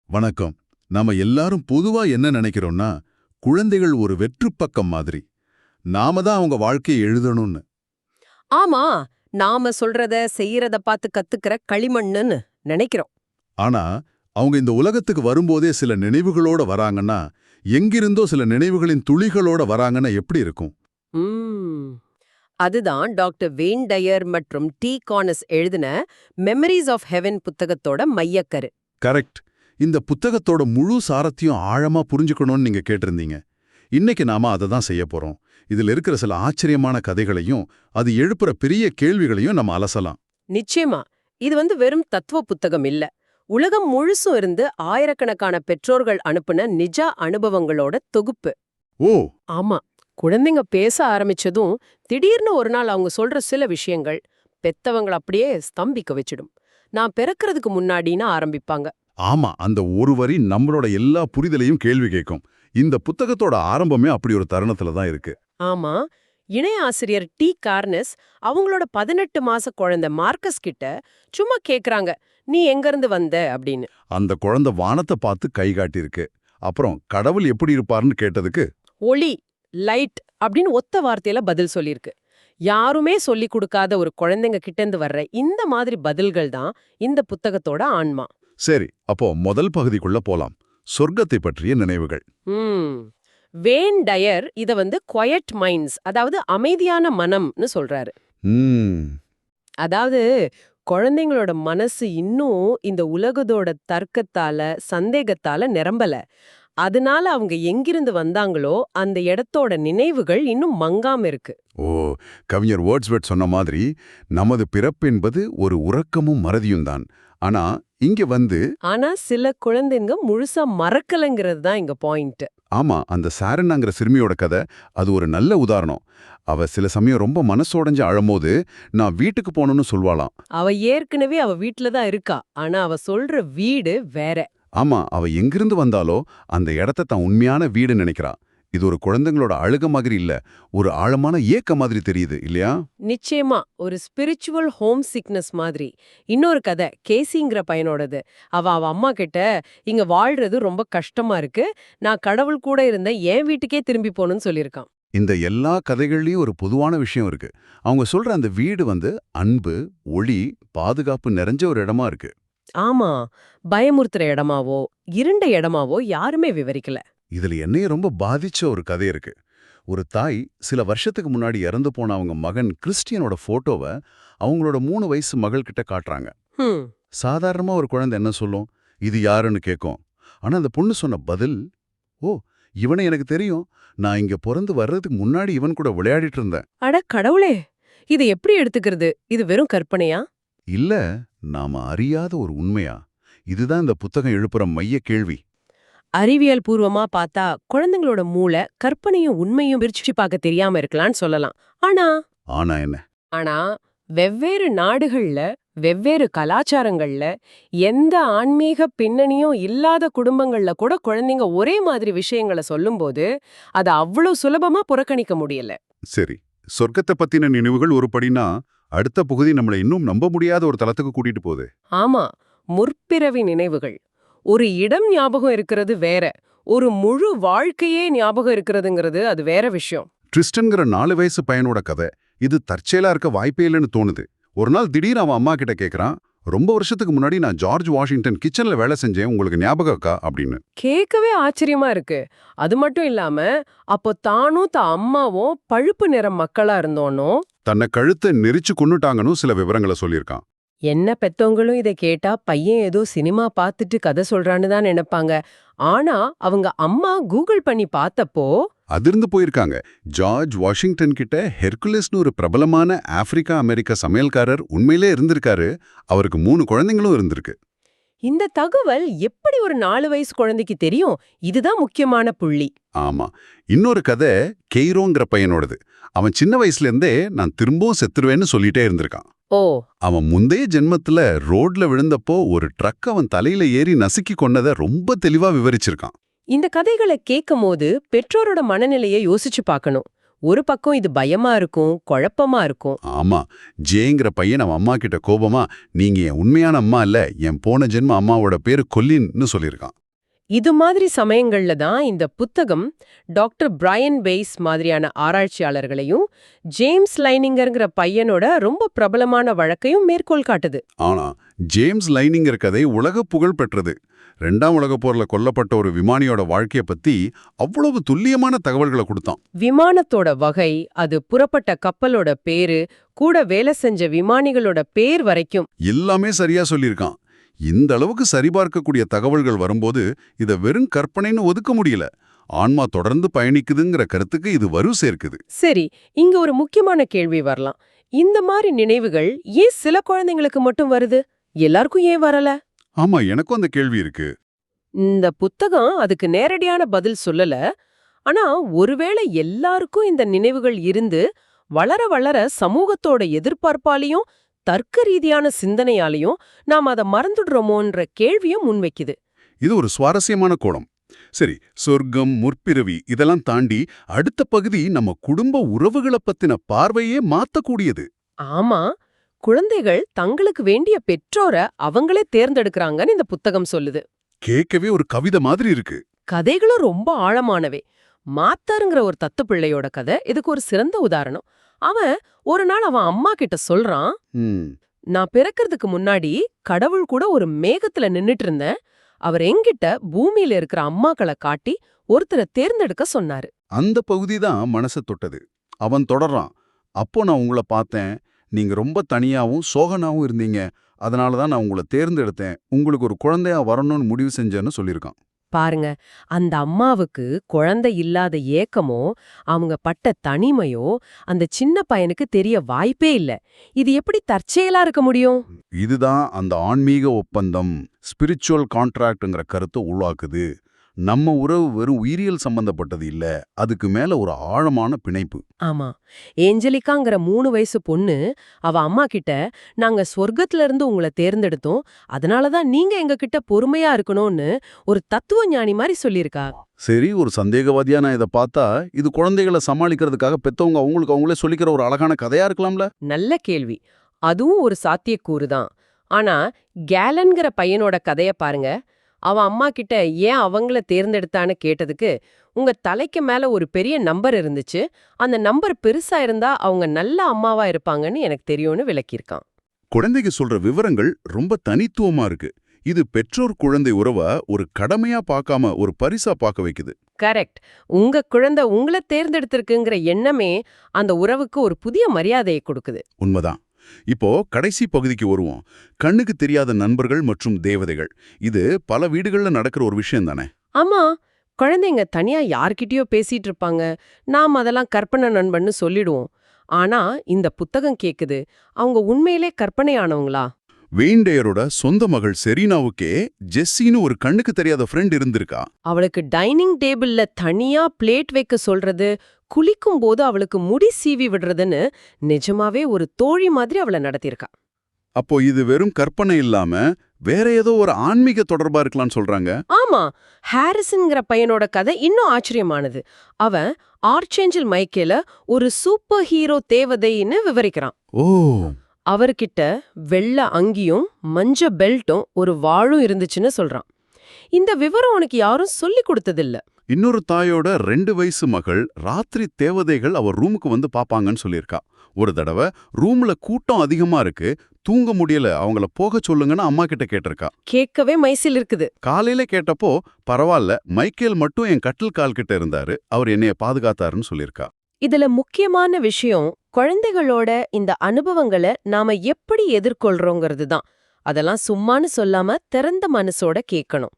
வணக்கம். நாம எல்லாரும் பொதுவா என்ன நினைக்கிறோம்னா, குழந்தைகள் ஒரு வெற்றுப்பக்கம் மாதிரி. நாம தான் அவங்க வாழ்க்கையை எழுதணும்னு. ஆமா, நாம சொல்றத செய்யறத பார்த்து கத்துக்கிற களிமண்ணுன்னு நினைக்கிறோம். ஆனா, அவங்க இந்த உலகத்துக்கு வரும்போதே சில நினைவுகளோட வராங்கன்னா, எங்கிருந்தோ சில நினைவுகளின் துளிகளோட வராங்கன்னா எப்படி இருக்கும்? ம். அதுதான் டாக்டர் வெயின் டயர் மற்றும் டி கானஸ் எழுதின மெமரிஸ் ஆஃப் ஹெவன் புத்தகத்தோட மையக்கரு. கரெக்ட். இந்த புத்தகத்தோட முழு சாரத்தையும் ஆழமா புரிஞ்சுக்கணும்னு நீங்க கேட்டிருந்தீங்க. இன்னைக்கு நாம அதை தான் செய்ய போறோம். இதுல இருக்கிற சில ஆச்சரியமான கதைகளையும், அது எழுப்புற பெரிய கேள்விகளையும் நம்ம அலசலாம். நிச்சயமா, இது வெறும் தத்துவ புத்தகம் இல்ல. உலகம் முழுசும் இருந்து ஆயிரக்கணக்கான பெற்றோர்கள் அனுப்புன நிஜ அனுபவங்களோட தொகுப்பு. ஓ! ஆமா, குழந்தைங்க பேச ஆரம்பிச்சதும் திடீர்னு ஒரு நாள் அவங்க சொல்ற சில விஷயங்கள் பெத்தவங்கள அப்படியே ஸ்தம்பிக்க வச்சிடும். நான் பிறக்கிறதுக்கு முன்னாடின்னு ஆரம்பிப்பாங்க. ஆமா, அந்த ஒரு வரி நம்மளோட எல்லா புரிதலையும் கேள்வி கேட்கும். இந்த புத்தகத்தோட ஆரம்பமே அப்படி ஒரு தருணத்துல தான் இருக்கு. ஆமா, இணைய ஆசிரியர் டி கார்னஸ் அவங்களோட 18 மாச குழந்தை மார்க்கஸ் கிட்ட சும்மா கேக்குறாங்க, நீ எங்கிருந்து வந்த அப்படின்னு. அந்த குழந்தை வானத்தை பார்த்து கை காட்டியிருக்கு. அப்புறம் கடவுள் எப்படி இருப்பார்னு கேட்டதுக்கு, ஒளி, லைட் அப்படின்னு ஒத்த வார்த்தையில பதில் சொல்லியிருக்கு. யாருமே சொல்லி கொடுக்காத ஒரு குழந்தைங்க கிட்டேந்து வர்ற இந்த மாதிரி பதில்கள் தான் இந்த புத்தகத்தோட ஆன்மா. சரி, அப்போ முதல் பகுதிக்குள்ள போலாம். சொர்க்கத்தை பற்றிய நினைவுகள். ம். வேன் டயர் இத குவயட் மைண்ட்ஸ், அதாவது அமைதியான மனம்னு சொல்றாரு. ம். அதாவது குழந்தைங்களோட மனசு இன்னும் இந்த உலகத்தோட தர்க்கத்தால சந்தேகத்தால நிரம்பல. அதனால அவங்க எங்கிருந்து வந்தாங்களோ அந்த இடத்தோட நினைவுகள் இன்னும் மங்காம இருக்கு. ஓ, கவிஞர் வேர்ட்ஸ்வர்த் சொன்ன மாதிரி, நமது பிறப்பு என்பது ஒரு உறக்கமும் மறதியும் தான். ஆனா இங்க ஆனா சில குழந்தைங்க முழுசா மறக்கலங்கிறது தான் இங்க பாயிண்ட். ஆமா, அந்த சாரனாங்கிற சிறுமியோட கதை அது ஒரு நல்ல உதாரணம். அவ சில சமயம் ரொம்ப மனசோடைஞ்சு அழும்போது, நான் வீட்டுக்கு போகணும்னு சொல்வாளாம். அவ ஏற்கனவே அவ வீட்ல தான் இருக்கா. ஆனா அவ சொல்ற வீடு வேற. ஆமா, அவ எங்கிருந்து வந்தாலோ அந்த இடத்த தான் உண்மையான வீடு நினைக்கிறா. இது ஒரு குழந்தைங்களோட அழுக மாதிரி இல்ல, ஒரு ஆழமான ஏக்க மாதிரி தெரியுது இல்லையா? நிச்சயமா ஒரு ஸ்பிரிச்சுவல் ஹோம் சிக்னஸ் மாதிரி. இன்னொரு கதை கேசிங்கிற பையனோடது. அவ அம்மா கிட்ட, இங்க வாழ்றது ரொம்ப கஷ்டமா இருக்கு, நான் கடவுள் கூட இருந்த என் வீட்டுக்கே திரும்பி போகணும்னு சொல்லியிருக்கான். இந்த எல்லா கதைகள்லயும் ஒரு பொதுவான விஷயம் இருக்கு. அவங்க சொல்ற அந்த வீடு அன்பு, ஒளி, பாதுகாப்பு நிறைஞ்ச ஒரு இடமா இருக்கு. ஆமா, பயமுறுத்துற இடமாவோ இருண்ட இடமாவோ யாருமே விவரிக்கல. இதுல என்னைய ரொம்ப பாதிச்ச ஒரு கதை இருக்கு. ஒரு தாய் சில வருஷத்துக்கு முன்னாடி இறந்து போன அவங்க மகன் கிறிஸ்டியனோட போட்டோவை அவங்களோட 3 வயசு மகள்கிட்ட காட்டுறாங்க. ஹம். சாதாரணமா ஒரு குழந்தை என்ன சொல்லும், இது யாருன்னு கேட்கும். ஆனா அந்த பொண்ணு சொன்ன பதில், ஓ, இவனை எனக்கு தெரியும், நான் இங்க பிறந்து வர்றதுக்கு முன்னாடி இவன் கூட விளையாடிட்டு இருந்தேன். அட கடவுளே, இது எப்படி எடுத்துக்கிறது? இது வெறும் கற்பனையா? இல்ல, நாம அறியாத ஒரு உண்மையா? இதுதான் இந்த புத்தகம் எழுப்புற மைய கேள்வி. அறிவியல் பூர்வமா பார்த்தா குழந்தைங்களோட மூளை கற்பனையும் உண்மையும் பிரிச்சு பார்க்க தெரியாம இருக்கலாம்னு சொல்லலாம். ஆனா ஆனா என்ன? ஆனா வெவ்வேறு நாடுகள்ல, வெவ்வேறு கலாச்சாரங்கள்ல, எந்த ஆன்மீக பின்னணியும் இல்லாத குடும்பங்கள்ல கூட குழந்தைங்க ஒரே மாதிரி விஷயங்களை சொல்லும்போது அதை அவ்வளவு சுலபமா புறக்கணிக்க முடியல. சரி, சொர்க்கத்தை பத்தின நினைவுகள் ஒரு படினா, அடுத்த பகுதி நம்மளை இன்னும் நம்ப முடியாத ஒரு தளத்துக்கு கூட்டிட்டு போகுது. ஆமா, முற்பிறவி நினைவுகள். ஒரு இடம் ஞாபகம் இருக்கிறது வேற, ஒரு முழு வாழ்க்கையே ஞாபகம் இருக்கிறதுங்கிறது அது வேற விஷயம். ட்ரிஸ்டன்கிற 4 வயசு பையனோட கதை இது தற்செயலா இருக்க வாய்ப்பே இல்லைன்னு தோணுது. ஒரு நாள் திடீர்னு அவன் அம்மா கிட்ட கேட்கறான், ரொம்ப வருஷத்துக்கு முன்னாடி நான் ஜார்ஜ் வாஷிங்டன் கிச்சன்ல வேலை செஞ்சேன், உங்களுக்கு ஞாபகம் இருக்கா அப்படின்னு. கேட்கவே ஆச்சரியமா இருக்கு. அது மட்டும் இல்லாம அப்போ தானும் அம்மாவும் பழுப்பு நிற மக்களா இருந்தோனோ, தன்னை கழுத்தை நெரிச்சு கொன்னுட்டாங்கன்னு சில விவரங்களை சொல்லியிருக்கான். என்ன பெத்தவங்களும் இதை கேட்டா பையன் ஏதோ சினிமா பார்த்துட்டு கதை சொல்றான்னு தான் நினைப்பாங்க. ஆனா அவங்க அம்மா கூகுள் பண்ணி பார்த்தப்போ அதிர்ந்து போயிருக்காங்க. ஜார்ஜ் வாஷிங்டன் கிட்ட ஹெர்குலிஸ்னு ஒரு பிரபலமான ஆப்பிரிக்கா அமெரிக்க சமையல்காரர் உண்மையிலே இருந்திருக்காரு. அவருக்கு 3 குழந்தைங்களும் இருந்திருக்கு. இந்த தகவல் எப்படி ஒரு 4 வயசு குழந்தைக்கு தெரியும்? இதுதான் முக்கியமான புள்ளி. ஆமா, இன்னொரு கதை கெய்ரோங்கிற பையனோடது. அவன் சின்ன வயசுல இருந்தே நான் திரும்பவும் செத்துருவேன்னு சொல்லிட்டே இருந்திருக்கான். ஓ. அவன் முந்தைய ஜென்மத்துல ரோட்ல விழுந்தப்போ ஒரு ட்ரக் அவன் தலையில ஏறி நசுக்கி கொன்னதை ரொம்ப தெளிவா விவரிச்சிருக்கான். இந்த கதைகளை கேட்கும் போது பெற்றோரோட மனநிலையை யோசிச்சு பார்க்கணும். ஒரு பக்கம் இது பயமா இருக்கும், குழப்பமா இருக்கும். ஆமா, ஜேங்கிற பையன் அவன் அம்மா கிட்ட கோபமா, நீங்க என் உண்மையான அம்மா இல்ல, என் போன ஜென்ம அம்மாவோட பேரு கொல்லின்னு சொல்லியிருக்கான். இது மாதிரி சமயங்கள்ல தான் இந்த புத்தகம் டாக்டர் பிரையன் வெய்ஸ் மாதிரியான ஆராய்ச்சியாளர்களையும் ஜேம்ஸ் லைனிங்கர்ங்கிற பையனோட ரொம்ப பிரபலமான வழக்கையும் மேற்கோள் காட்டுது. ஆனா ஜேம்ஸ் லைனிங்கர் கதை உலக புகழ் பெற்றது. 2ஆம் உலகப் போர்ல கொல்லப்பட்ட ஒரு விமானியோட வாழ்க்கைய பத்தி அவ்வளவு துல்லியமான தகவல்களை கொடுத்தான். விமானத்தோட வகை, அது புறப்பட்ட கப்பலோட பேரு, கூட வேலை செஞ்ச விமானிகளோட பேர் வரைக்கும் எல்லாமே சரியா சொல்லியிருக்கான். இந்த அளவுக்கு சரிபார்க்கக்கூடிய தகவல்கள் வரும்போது இத வெறும் கற்பனைன்னு ஒதுக்க முடியல. ஆன்மா தொடர்ந்து பயணிக்குதுங்கிற கருத்துக்கு இது வலு சேர்க்குது. சரி, இங்க ஒரு முக்கியமான கேள்வி வரலாம். இந்த மாதிரி நினைவுகள் ஏன் சில குழந்தைங்களுக்கு மட்டும் வருது, எல்லாருக்கும் ஏன் வரல? ஆமா, எனக்கும் அந்த கேள்வி இருக்கு. இந்த புத்தகம் அதுக்கு நேரடியான பதில் சொல்லல. ஆனா ஒருவேளை எல்லாருக்கும் இந்த நினைவுகள் இருந்து வளர வளர சமூகத்தோட எதிர்பார்ப்பாலையும் தர்க்க ரீதியான சிந்தனையாலையும் நாம் அதை மறந்துடுறோமோன்ற கேள்வியும் முன்வைக்குது. இது ஒரு சுவாரஸ்யமான கோணம். சரி, சொர்க்கம், முற்பிறவி இதெல்லாம் தாண்டி அடுத்த பகுதி நம்ம குடும்ப உறவுகளை பத்தின பார்வையே மாத்தக்கூடியது. ஆமா, குழந்தைகள் தங்களுக்கு வேண்டிய பெற்றோரை அவங்களே தேர்ந்தெடுக்கறாங்கன்னு இந்த புத்தகம் சொல்லுது. கேட்கவே ஒரு கவிதை மாதிரி இருக்கு. கதைகளும் ரொம்ப ஆழமானவே. மாத்தாருங்கிற ஒரு தத்து பிள்ளையோட கதை இதுக்கு ஒரு சிறந்த உதாரணம். அவன் ஒரு நாள் அவன் அம்மா கிட்ட சொல்றான், நான் பிறக்கிறதுக்கு முன்னாடி கடவுள் கூட ஒரு மேகத்துல நின்னுட்டு இருந்தேன். அவர் என்கிட்ட பூமியில இருக்கிற அம்மாக்களை காட்டி ஒருத்தரை தேர்ந்தெடுக்க சொன்னாரு. அந்த பகுதி தான் மனசை தொட்டது. அவன் தொடர்றான், அப்போ நான் உங்களை பார்த்தேன், நீங்க ரொம்ப தனியாவும் சோகனாவும் இருந்தீங்க. அதனால தான் நான் உங்களை தேர்ந்தெடுத்தேன், உங்களுக்கு ஒரு குழந்தையா வரணும்னு முடிவு செஞ்சேன்னு சொல்லியிருக்கான். பாருங்க, அந்த அம்மாவுக்கு குழந்தை இல்லாத ஏக்கமோ அவங்க பட்ட தனிமையோ அந்த சின்ன பையனுக்கு தெரிய வாய்ப்பே இல்ல. இது எப்படி தற்செயலா இருக்க முடியும்? இதுதான் அந்த ஆன்மீக ஒப்பந்தம், ஸ்பிரிச்சுவல் கான்ட்ராக்ட்ங்கிற கருத்தை உருவாக்குது. நம்ம உறவு வெறும் உயிரியல் சம்பந்தப்பட்டது இல்ல, அதுக்கு மேல ஒரு ஆழமான பிணைப்பு. ஆமா, ஏஞ்சலிகாங்கிற 3 வயசு பொண்ணு அவ அம்மா கிட்ட, நாங்க சொர்க்கத்துல இருந்து உங்களை தேர்ந்தெடுத்தோம், அதனாலதான் நீங்க எங்க கிட்ட பொறுமையா இருக்கணும்னு ஒரு தத்துவ ஞானி மாதிரி சொல்லியிருக்கா. சரி, ஒரு சந்தேகவாதியா நான் இதை பார்த்தா இது குழந்தைகளை சமாளிக்கிறதுக்காக பெத்தவங்க அவங்களுக்கு அவங்களே சொல்லிக்கிற ஒரு அழகான கதையா இருக்கலாம்ல? நல்ல கேள்வி. அதுவும் ஒரு சாத்தியக்கூறுதான். ஆனா கேலன்கிற பையனோட கதைய பாருங்க. அவன் அம்மா கிட்ட ஏன் அவங்கள தேர்ந்தெடுத்தான்னு கேட்டதுக்கு, உங்க தலைக்கு மேல ஒரு பெரிய நம்பர் இருந்துச்சு, அந்த நம்பர் பெருசா இருந்தா அவங்க நல்ல அம்மாவா இருப்பாங்கன்னு எனக்கு தெரியும்னு விளக்கியிருக்கான். குழந்தைக்கு சொல்ற விவரங்கள் ரொம்ப தனித்துவமா இருக்கு. இது பெற்றோர் குழந்தை உறவ ஒரு கடமையா பார்க்காம ஒரு பரிசா பார்க்க வைக்குது. கரெக்ட். உங்க குழந்தை உங்களை தேர்ந்தெடுத்திருக்குங்கிற எண்ணமே அந்த உறவுக்கு ஒரு புதிய மரியாதையை கொடுக்குது. உண்மைதான். இப்போ கடைசி பகுதிக்கு வருவோம். கண்ணுக்கு தெரியாத நண்பர்கள் மற்றும் தேவதைகள். இது பல வீடுகள்ல நடக்கிற ஒரு விஷயம் தானே? ஆமா, குழந்தைங்க தனியா யார்கிட்டயோ பேசிட்டு இருப்பாங்க, நாம் அதெல்லாம் கற்பனை நண்பன்னு சொல்லிடுவோம். ஆனா இந்த புத்தகம் கேக்குது, அவங்க உண்மையிலே கற்பனையானவங்களா? வெயின்டேயரோட சொந்த மகள் செரீனாவுக்கே ஜெஸ்ஸின்னு ஒரு கண்ணுக்கு தெரியாத ஃப்ரெண்ட் இருந்திருக்கா. அவளுக்கு டைனிங் டேபிள்ல தனியா பிளேட் வைக்க சொல்றது, குளிக்கும் போது அவளுக்கு முடி சீவி விடுறதுன்னு நிஜமாவே ஒரு தோழி மாதிரி அவளை நடத்தியிருக்கா. அப்போ இது வெறும் கற்பனை இல்லாம வேற ஏதோ ஒரு ஆன்மீக தொடர்பா இருக்கலாம்னு சொல்றாங்க. ஆமா, ஹாரிசன்ங்கிற பையனோட கதை இன்னும் ஆச்சரியமானது. அவன் ஆர்ச்சேஞ்சல் மைக்கேல ஒரு சூப்பர் ஹீரோ தேவதைன்னு விவரிக்கிறான். ஓ, அவர்கிட்ட வெள்ளை அங்கியும் மஞ்ச பெல்ட்டும் ஒரு வாளும் இருந்துச்சுன்னு சொல்றான். இந்த விவரம் உனக்கு யாரும் சொல்லி கொடுத்ததில்ல. இன்னொரு தாயோட 2 வயசு மகள் ராத்திரி தேவதைகள் அவ ரூமுக்கு வந்து பாப்பாங்கன்னு சொல்லியிருக்கா. ஒரு தடவை ரூம்ல கூட்டம் அதிகமா இருக்கு, தூங்க முடியல, அவங்கள போக சொல்லுங்கன்னு அம்மா கிட்ட கேட்டிருக்கா. கேட்கவே மைசில் இருக்குது. காலையில கேட்டப்போ பரவாயில்ல, மைக்கேல் மட்டும் என் கட்டில் கால் கிட்ட இருந்தாரு, அவர் என்னைய பாதுகாத்தாருன்னு சொல்லியிருக்கா. இதுல முக்கியமான விஷயம் குழந்தைகளோட இந்த அனுபவங்களை நாம எப்படி எதிர்கொள்றோங்கிறது தான். அதெல்லாம் சும்மான்னு சொல்லாம திறந்த மனசோட கேட்கணும்.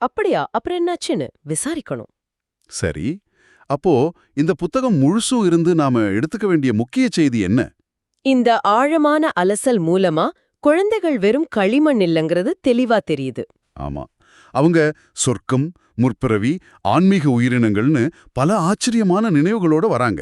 அப்படியா, அப்புறம் என்னாச்சுன்னு விசாரிக்கணும். சரி, அப்போ இந்த புத்தகம் முழுசும் இருந்து நாம எடுத்துக்க வேண்டிய முக்கிய செய்தி என்ன? இந்த ஆழமான அலசல் மூலமா குழந்தைகள் வெறும் களிமண் இல்லைங்கிறது தெளிவா தெரியுது. ஆமா, அவங்க சொர்க்கம், முற்பிறவி, ஆன்மீக உயிரினங்கள்னு பல ஆச்சரியமான நினைவுகளோட வராங்க.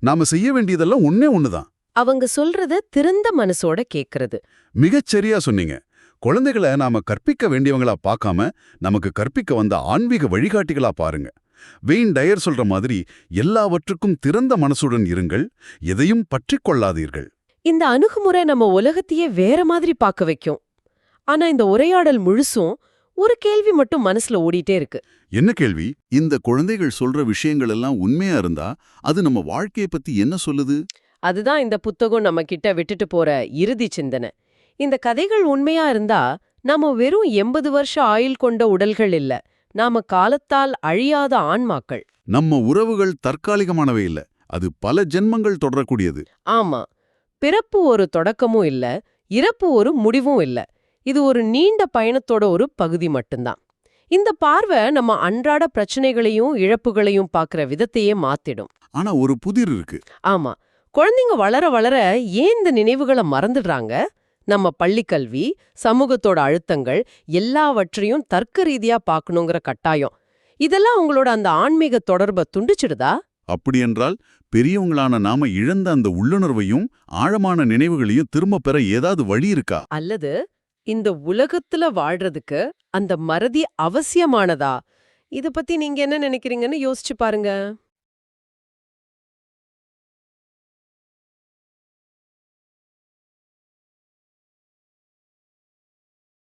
நாம செய்ய வேண்டியதெல்லாம் ஒன்னே ஒண்ணுதான். அவங்க சொல்றத திறந்த மனசோட கேட்கறது. மிகச்சரியா சொன்னீங்க. குழந்தைகளை நாம கற்பிக்க வேண்டியவங்களா பார்க்காம நமக்கு கற்பிக்க வந்த ஆன்மீக வழிகாட்டிகளா பாருங்க. வெயின் டயர் சொல்ற மாதிரி எல்லாவற்றுக்கும் திறந்த மனசுடன் இருங்கள், எதையும் பற்றிக் கொள்ளாதீர்கள். இந்த அணுகுமுறை நம்ம உலகத்தையே வேற மாதிரி பார்க்க வைக்கும். ஆனா இந்த உரையாடல் முழுசும் ஒரு கேள்வி மட்டும் மனசுல ஓடிட்டே இருக்கு. என்ன கேள்வி? இந்த குழந்தைகள் சொல்ற விஷயங்கள் எல்லாம் உண்மையா இருந்தா அது நம்ம வாழ்க்கைய பத்தி என்ன சொல்லுது? அதுதான் இந்த புத்தகம் நம்ம கிட்ட விட்டுட்டு போற இறுதி சிந்தனை. இந்த கதைகள் உண்மையா இருந்தா நாம வெறும் 80 வருஷ ஆயுள் கொண்ட உடல்கள் இல்ல, நாம காலத்தால் அழியாத ஆன்மாக்கள். நம்ம உறவுகள் தற்காலிகமானவை இல்ல, அது பல ஜென்மங்கள் தொடரக்கூடியது. ஆமா, பிறப்பு ஒரு தொடக்கமும் இல்ல, இறப்பு ஒரு முடிவும் இல்ல. இது ஒரு நீண்ட பயணத்தோட ஒரு பகுதி மட்டும்தான். இந்த பார்வை நம்ம அன்றாட பிரச்சனைகளையும் இழப்புகளையும் பார்க்கிற விதத்தையே மாத்திடும். ஆனா ஒரு புதிர் இருக்கு. ஆமா, குழந்தைங்க வளர வளர ஏன் இந்த நினைவுகளை மறந்துடுறாங்க? நம்ம பள்ளிக்கல்வி, சமூகத்தோட அழுத்தங்கள் எல்லாவற்றையும் தர்க்க ரீதியா பார்க்கணுங்கிற கட்டாயம், இதெல்லாம் உங்களோட அந்த ஆன்மீக தொடர்பை துண்டிச்சிடுதா? அப்படியென்றால் பெரியவங்களான நாம இழந்த அந்த உள்ளுணர்வையும் ஆழமான நினைவுகளையும் திரும்ப பெற ஏதாவது வழி இருக்கா? அல்லது இந்த உலகத்துல வாழ்றதுக்கு அந்த மறதி அவசியமானதா? இத பத்தி நீங்க என்ன நினைக்கிறீங்கன்னு யோசிச்சு பாருங்க.